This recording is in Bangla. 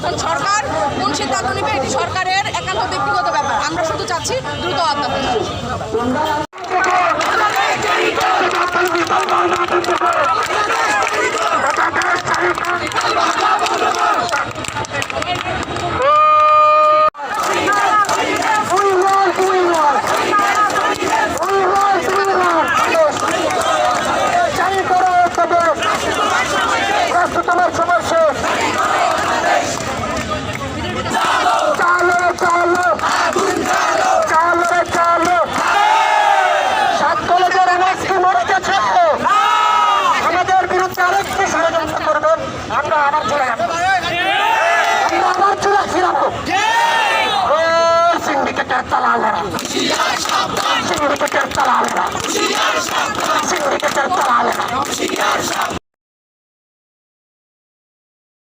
এখন সরকার কোন সিদ্ধান্ত নেবে এটি সরকারের একান্ত ব্যক্তিগত ব্যাপার। আমরা শুধু চাচ্ছি দ্রুত হত্যা। সিন্ডিকেটের তালা